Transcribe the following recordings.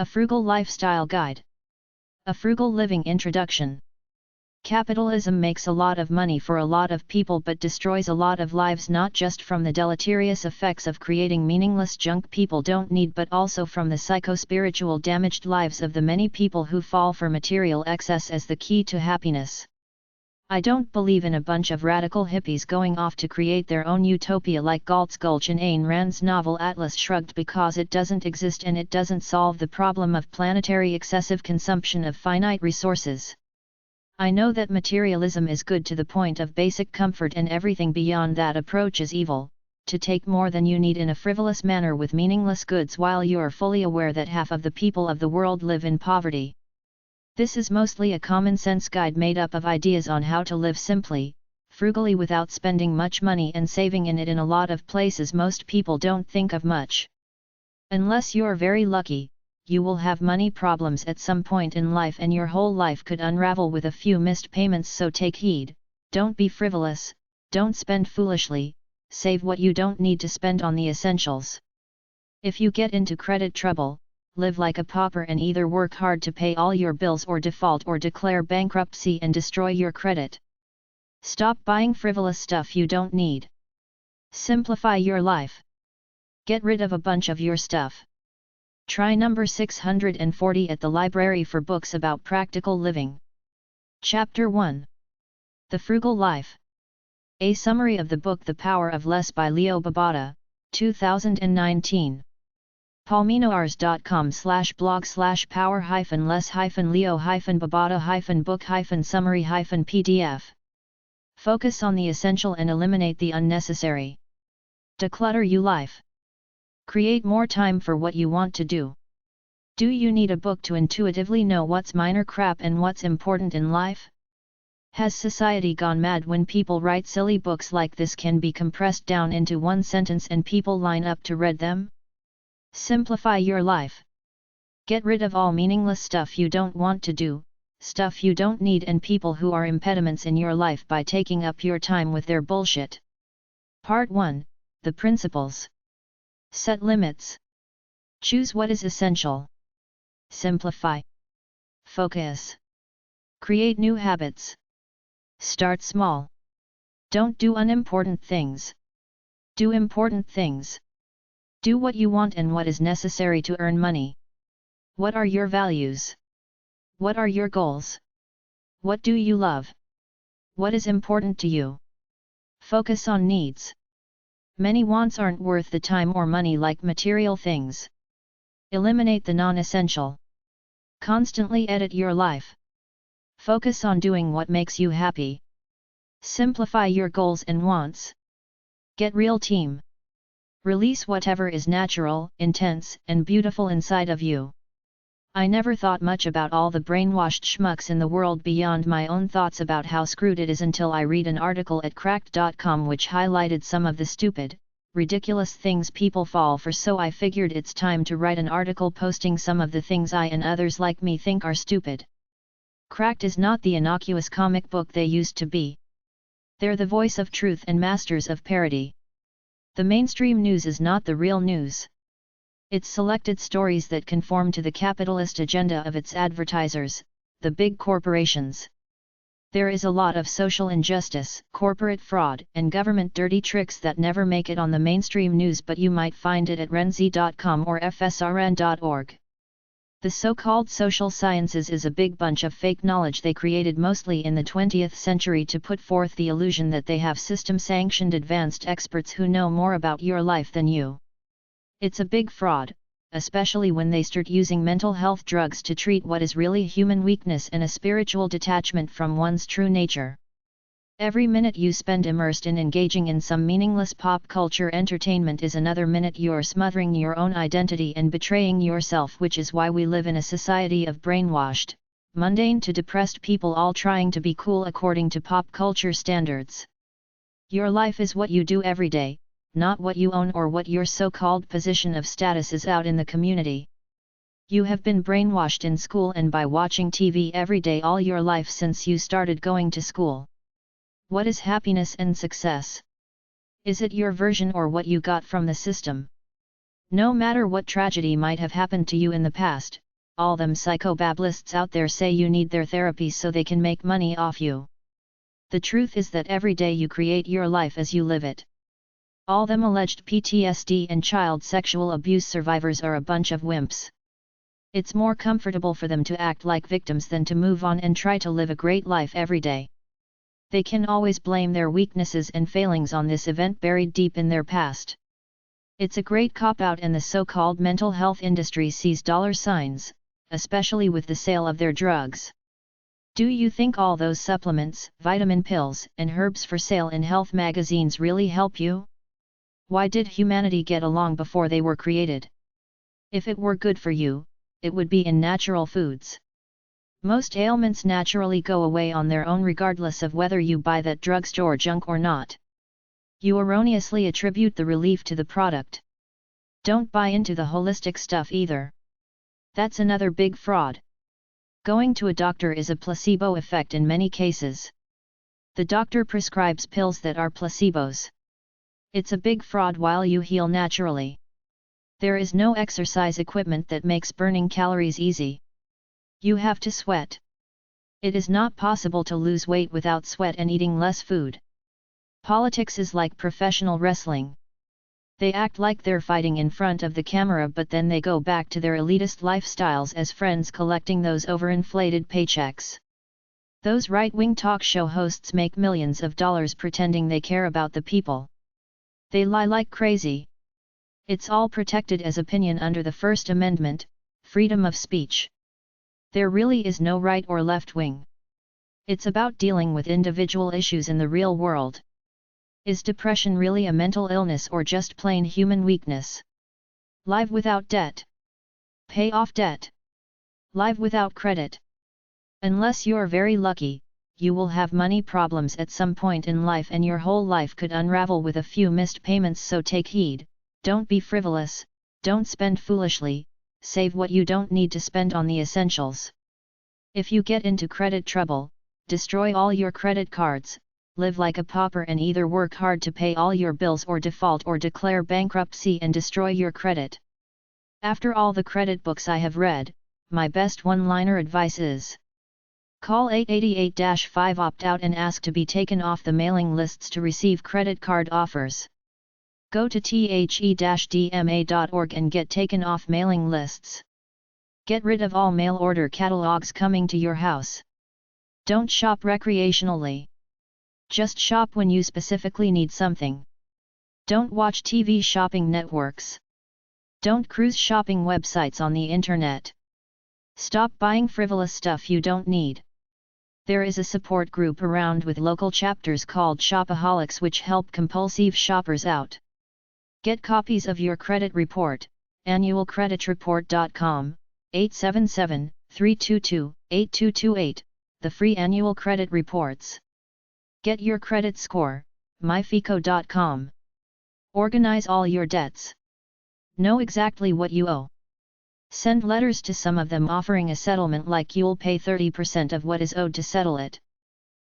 A Frugal Lifestyle Guide. A Frugal Living Introduction. Capitalism makes a lot of money for a lot of people but destroys a lot of lives, not just from the deleterious effects of creating meaningless junk people don't need, but also from the psycho-spiritual damaged lives of the many people who fall for material excess as the key to happiness. I don't believe in a bunch of radical hippies going off to create their own utopia like Galt's Gulch in Ayn Rand's novel Atlas Shrugged, because it doesn't exist and it doesn't solve the problem of planetary excessive consumption of finite resources. I know that materialism is good to the point of basic comfort, and everything beyond that approach is evil, to take more than you need in a frivolous manner with meaningless goods while you are fully aware that half of the people of the world live in poverty. This is mostly a common-sense guide made up of ideas on how to live simply, frugally without spending much money and saving in it in a lot of places most people don't think of much. Unless you're very lucky, you will have money problems at some point in life and your whole life could unravel with a few missed payments, so take heed, don't be frivolous, don't spend foolishly, save what you don't need to spend on the essentials. If you get into credit trouble, live like a pauper and either work hard to pay all your bills or default or declare bankruptcy and destroy your credit. Stop buying frivolous stuff you don't need. Simplify your life. Get rid of a bunch of your stuff. Try number 640 at the library for books about practical living. Chapter 1. The Frugal Life. A summary of the book The Power of Less by Leo Babauta, 2019. palmino.rs.com/power-less-leo-babauta-book-summary-pdf. Focus on the essential and eliminate the unnecessary. Declutter your life. Create more time for what you want to do. Do you need a book to intuitively know what's minor crap and what's important in life? Has society gone mad when people write silly books like this can be compressed down into one sentence and people line up to read them? Simplify your life. Get rid of all meaningless stuff you don't want to do, stuff you don't need, and people who are impediments in your life by taking up your time with their bullshit. Part 1. The Principles. Set limits. Choose what is essential. Simplify. Focus. Create new habits. Start small. Don't do unimportant things. Do important things. Do what you want and what is necessary to earn money. What are your values? What are your goals? What do you love? What is important to you? Focus on needs. Many wants aren't worth the time or money like material things. Eliminate the non-essential. Constantly edit your life. Focus on doing what makes you happy. Simplify your goals and wants. Get real team. Release whatever is natural, intense, and beautiful inside of you. I never thought much about all the brainwashed schmucks in the world beyond my own thoughts about how screwed it is until I read an article at cracked.com which highlighted some of the stupid, ridiculous things people fall for, so I figured it's time to write an article posting some of the things I and others like me think are stupid. Cracked is not the innocuous comic book they used to be. They're the voice of truth and masters of parody. The mainstream news is not the real news. It's selected stories that conform to the capitalist agenda of its advertisers, the big corporations. There is a lot of social injustice, corporate fraud, and government dirty tricks that never make it on the mainstream news, but you might find it at renzi.com or fsrn.org. The so-called social sciences is a big bunch of fake knowledge they created mostly in the 20th century to put forth the illusion that they have system-sanctioned advanced experts who know more about your life than you. It's a big fraud, especially when they start using mental health drugs to treat what is really human weakness and a spiritual detachment from one's true nature. Every minute you spend immersed in engaging in some meaningless pop culture entertainment is another minute you're smothering your own identity and betraying yourself, which is why we live in a society of brainwashed, mundane to depressed people all trying to be cool according to pop culture standards. Your life is what you do every day, not what you own or what your so-called position of status is out in the community. You have been brainwashed in school and by watching TV every day all your life since you started going to school. What is happiness and success? Is it your version or what you got from the system? No matter what tragedy might have happened to you in the past, all them psychobablists out there say you need their therapies so they can make money off you. The truth is that every day you create your life as you live it. All them alleged PTSD and child sexual abuse survivors are a bunch of wimps. It's more comfortable for them to act like victims than to move on and try to live a great life every day. They can always blame their weaknesses and failings on this event buried deep in their past. It's a great cop-out, and the so-called mental health industry sees dollar signs, especially with the sale of their drugs. Do you think all those supplements, vitamin pills, and herbs for sale in health magazines really help you? Why did humanity get along before they were created? If it were good for you, it would be in natural foods. Most ailments naturally go away on their own regardless of whether you buy that drugstore junk or not. You erroneously attribute the relief to the product. Don't buy into the holistic stuff either. That's another big fraud. Going to a doctor is a placebo effect in many cases. The doctor prescribes pills that are placebos. It's a big fraud while you heal naturally. There is no exercise equipment that makes burning calories easy. You have to sweat. It is not possible to lose weight without sweat and eating less food. Politics is like professional wrestling. They act like they're fighting in front of the camera, but then they go back to their elitist lifestyles as friends collecting those overinflated paychecks. Those right-wing talk show hosts make millions of dollars pretending they care about the people. They lie like crazy. It's all protected as opinion under the First Amendment, freedom of speech. There really is no right or left wing. It's about dealing with individual issues in the real world. Is depression really a mental illness or just plain human weakness? Live without debt. Pay off debt. Live without credit. Unless you're very lucky, you will have money problems at some point in life, and your whole life could unravel with a few missed payments. So take heed, don't be frivolous, don't spend foolishly, save what you don't need to spend on the essentials. If you get into credit trouble, destroy all your credit cards, live like a pauper, and either work hard to pay all your bills or default or declare bankruptcy and destroy your credit. After all the credit books I have read, my best one-liner advice is: call 888-5 opt-out and ask to be taken off the mailing lists to receive credit card offers. Go to the-dma.org and get taken off mailing lists. Get rid of all mail order catalogs coming to your house. Don't shop recreationally. Just shop when you specifically need something. Don't watch TV shopping networks. Don't cruise shopping websites on the internet. Stop buying frivolous stuff you don't need. There is a support group around with local chapters called Shopaholics which help compulsive shoppers out. Get copies of your credit report, annualcreditreport.com, 877-322-8228, the free annual credit reports. Get your credit score, myfico.com. Organize all your debts. Know exactly what you owe. Send letters to some of them offering a settlement, like you'll pay 30% of what is owed to settle it.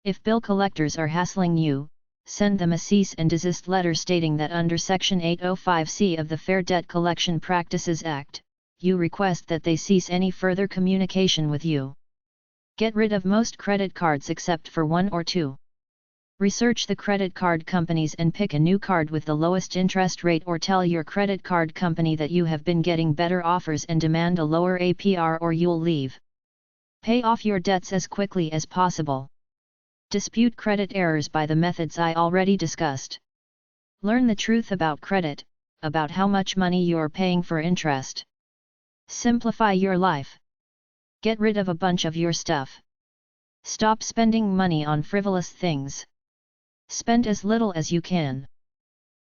If bill collectors are hassling you, send them a cease and desist letter stating that under Section 805C of the Fair Debt Collection Practices Act, you request that they cease any further communication with you. Get rid of most credit cards except for one or two. Research the credit card companies and pick a new card with the lowest interest rate, or tell your credit card company that you have been getting better offers and demand a lower APR or you'll leave. Pay off your debts as quickly as possible. Dispute credit errors by the methods I already discussed. Learn the truth about credit, about how much money you're paying for interest. Simplify your life. Get rid of a bunch of your stuff. Stop spending money on frivolous things. Spend as little as you can.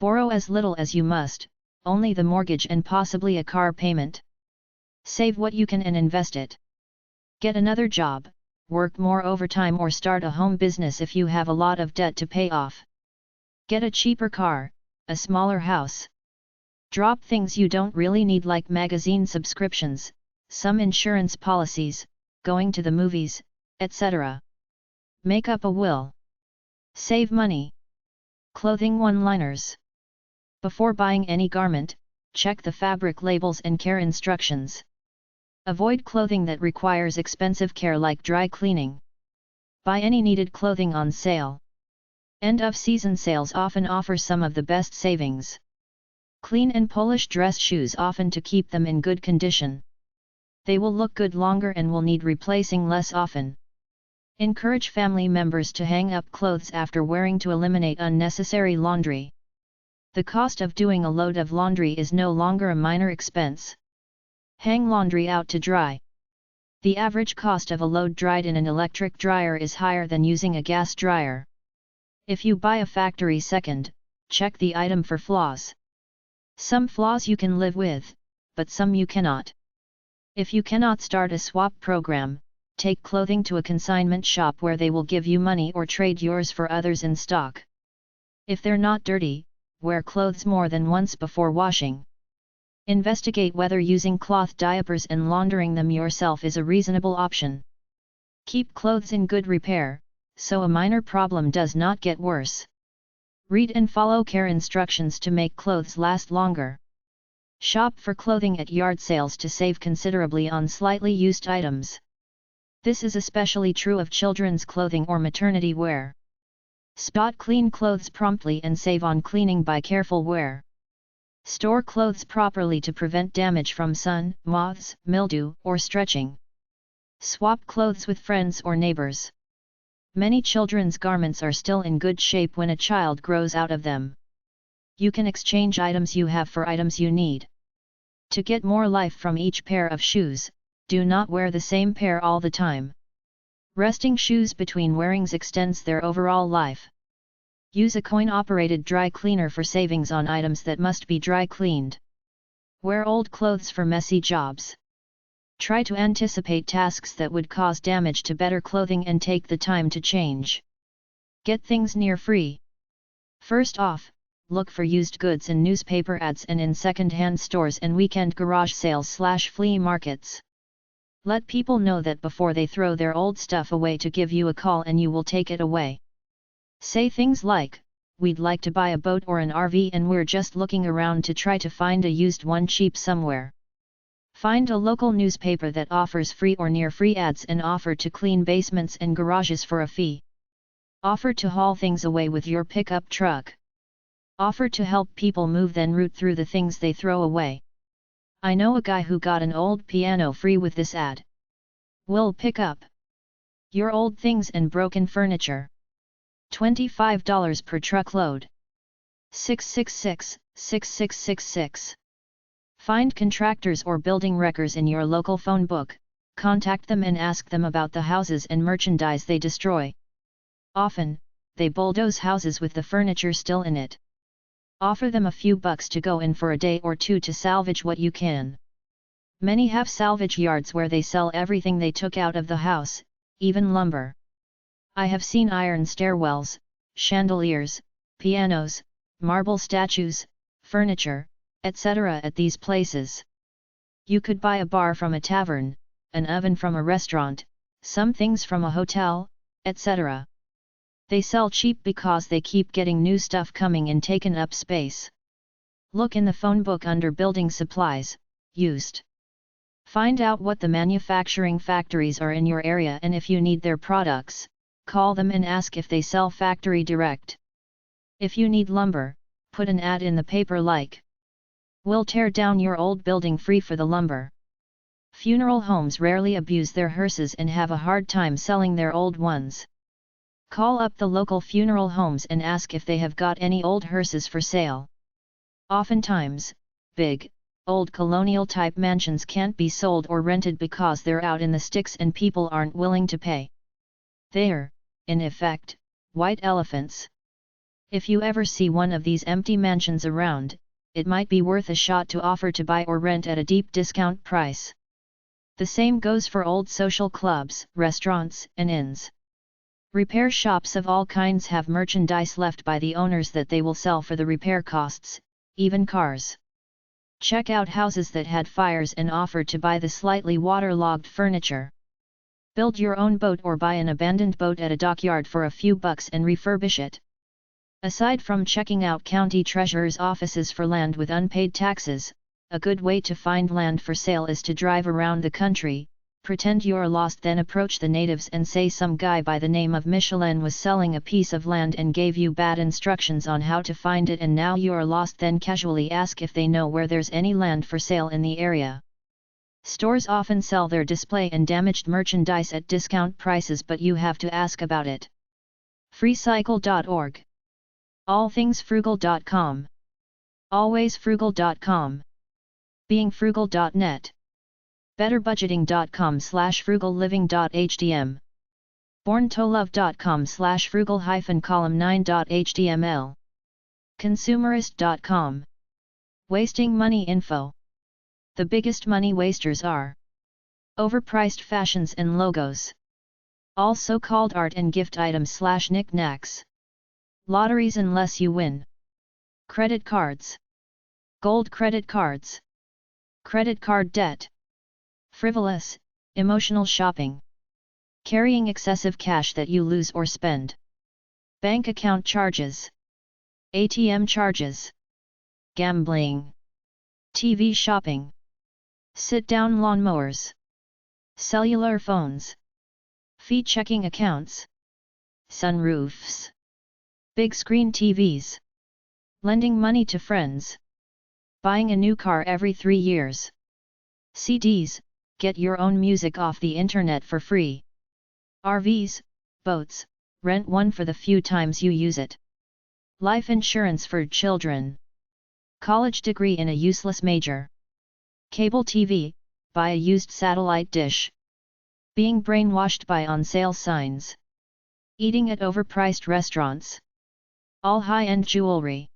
Borrow as little as you must, only the mortgage and possibly a car payment. Save what you can and invest it. Get another job, work more overtime, or start a home business if you have a lot of debt to pay off. Get a cheaper car, a smaller house. Drop things you don't really need, like magazine subscriptions, some insurance policies, going to the movies, etc. Make up a will. Save money. Clothing one-liners. Before buying any garment, check the fabric labels and care instructions. Avoid clothing that requires expensive care like dry cleaning. Buy any needed clothing on sale. End-of-season sales often offer some of the best savings. Clean and polish dress shoes often to keep them in good condition. They will look good longer and will need replacing less often. Encourage family members to hang up clothes after wearing to eliminate unnecessary laundry. The cost of doing a load of laundry is no longer a minor expense. Hang laundry out to dry. The average cost of a load dried in an electric dryer is higher than using a gas dryer. If you buy a factory second, check the item for flaws. Some flaws you can live with, but some you cannot. If you cannot start a swap program, take clothing to a consignment shop where they will give you money or trade yours for others in stock. If they're not dirty, wear clothes more than once before washing. Investigate whether using cloth diapers and laundering them yourself is a reasonable option. Keep clothes in good repair, so a minor problem does not get worse. Read and follow care instructions to make clothes last longer. Shop for clothing at yard sales to save considerably on slightly used items. This is especially true of children's clothing or maternity wear. Spot clean clothes promptly and save on cleaning by careful wear. Store clothes properly to prevent damage from sun, moths, mildew, or stretching. Swap clothes with friends or neighbors. Many children's garments are still in good shape when a child grows out of them. You can exchange items you have for items you need. To get more life from each pair of shoes, do not wear the same pair all the time. Resting shoes between wearings extends their overall life. Use a coin-operated dry cleaner for savings on items that must be dry cleaned. Wear old clothes for messy jobs. Try to anticipate tasks that would cause damage to better clothing and take the time to change. Get things near free. First off, look for used goods in newspaper ads and in second-hand stores and weekend garage sales/flea markets. Let people know that before they throw their old stuff away to give you a call and you will take it away. Say things like, "We'd like to buy a boat or an RV and we're just looking around to try to find a used one cheap somewhere." Find a local newspaper that offers free or near free ads and offer to clean basements and garages for a fee. Offer to haul things away with your pickup truck. Offer to help people move then root through the things they throw away. I know a guy who got an old piano free with this ad. We'll pick up your old things and broken furniture. $25 per truckload. 666-6666. Find contractors or building wreckers in your local phone book, contact them and ask them about the houses and merchandise they destroy. Often, they bulldoze houses with the furniture still in it. Offer them a few bucks to go in for a day or two to salvage what you can. Many have salvage yards where they sell everything they took out of the house, even lumber. I have seen iron stairwells, chandeliers, pianos, marble statues, furniture, etc. at these places. You could buy a bar from a tavern, an oven from a restaurant, some things from a hotel, etc. They sell cheap because they keep getting new stuff coming in taken up space. Look in the phone book under building supplies, used. Find out what the manufacturing factories are in your area and if you need their products. Call them and ask if they sell factory direct. If you need lumber, put an ad in the paper like, "We'll tear down your old building free for the lumber." Funeral homes rarely abuse their hearses and have a hard time selling their old ones. Call up the local funeral homes and ask if they have got any old hearses for sale. Oftentimes, big, old colonial-type mansions can't be sold or rented because they're out in the sticks and people aren't willing to pay. They're, in effect, white elephants. If you ever see one of these empty mansions around, it might be worth a shot to offer to buy or rent at a deep discount price. The same goes for old social clubs, restaurants, and inns. Repair shops of all kinds have merchandise left by the owners that they will sell for the repair costs, even cars. Check out houses that had fires and offer to buy the slightly waterlogged furniture. Build your own boat or buy an abandoned boat at a dockyard for a few bucks and refurbish it. Aside from checking out county treasurer's offices for land with unpaid taxes, A good way to find land for sale is to drive around the country, pretend you're lost, then approach the natives and say some guy by the name of Michelin was selling a piece of land and gave you bad instructions on how to find it and now you're lost, then casually ask if they know where there's any land for sale in the area. Stores often sell their display and damaged merchandise at discount prices, but you have to ask about it. freecycle.org. allthingsfrugal.com. alwaysfrugal.com. beingfrugal.net. betterbudgeting.com/frugalliving.htm. borntolove.com/frugal-column9.html. consumerist.com. wasting money info. The biggest money wasters are overpriced fashions and logos. All so-called art and gift items/knickknacks. Lotteries unless you win. Credit cards. Gold credit cards. Credit card debt. Frivolous, emotional shopping. Carrying excessive cash that you lose or spend. Bank account charges. ATM charges. Gambling. TV shopping. Sit-down lawnmowers. Cellular phones. Fee-checking accounts. Sunroofs. Big screen TVs. Lending money to friends. Buying a new car every 3 years. CDs, get your own music off the internet for free. RVs, boats, rent one for the few times you use it. Life insurance for children. College degree in a useless major. Cable TV, buy a used satellite dish. Being brainwashed by on-sale signs. Eating at overpriced restaurants. All high-end jewelry.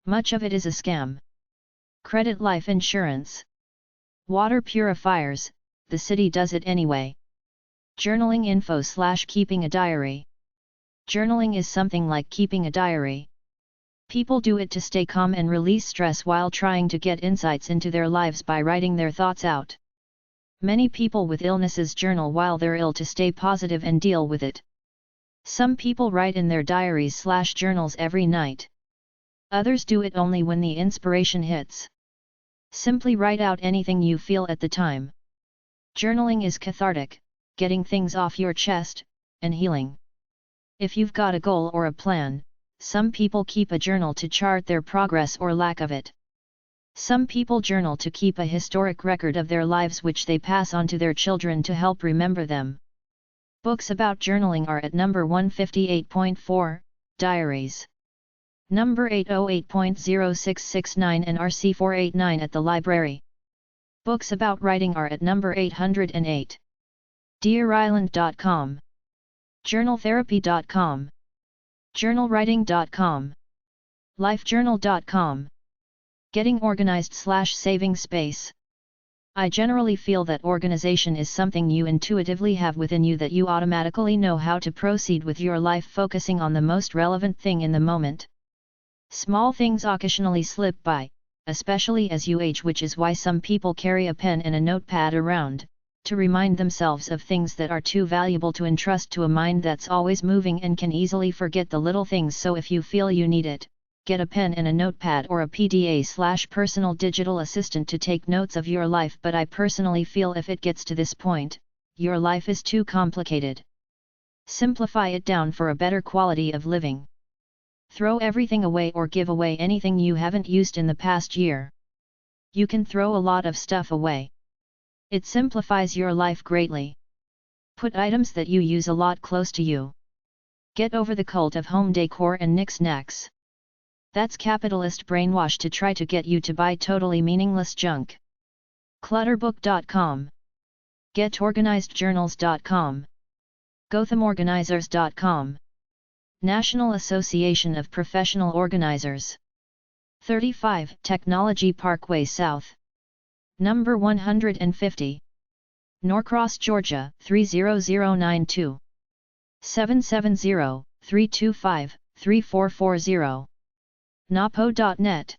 Much of it is a scam. Credit life insurance. Water purifiers, the city does it anyway. Journaling info/keeping a diary. Journaling is something like keeping a diary. People do it to stay calm and release stress while trying to get insights into their lives by writing their thoughts out. Many people with illnesses journal while they're ill to stay positive and deal with it. Some people write in their diaries/journals every night. Others do it only when the inspiration hits. Simply write out anything you feel at the time. Journaling is cathartic, getting things off your chest, and healing. If you've got a goal or a plan, some people keep a journal to chart their progress or lack of it. Some people journal to keep a historic record of their lives which they pass on to their children to help remember them. Books about journaling are at number 158.4, Diaries. Number 808.0669 and RC489 at the library. Books about writing are at number 808. DearIsland.com. JournalTherapy.com. JournalWriting.com. LifeJournal.com. Getting organized/saving space. I generally feel that organization is something you intuitively have within you, that you automatically know how to proceed with your life, focusing on the most relevant thing in the moment. Small things occasionally slip by, especially as you age, which is why some people carry a pen and a notepad around, to remind themselves of things that are too valuable to entrust to a mind that's always moving and can easily forget the little things. So if you feel you need it, get a pen and a notepad or a PDA/personal digital assistant to take notes of your life. But I personally feel if it gets to this point, your life is too complicated. Simplify it down for a better quality of living. Throw everything away or give away anything you haven't used in the past year. You can throw a lot of stuff away. It simplifies your life greatly. Put items that you use a lot close to you. Get over the cult of home decor and knickknacks. That's capitalist brainwash to try to get you to buy totally meaningless junk. Clutterbook.com. GetOrganizedJournals.com. GothamOrganizers.com. National Association of Professional Organizers. 35 Technology Parkway South. Number 150. Norcross, Georgia 30092. 770-325-3440. napo.net.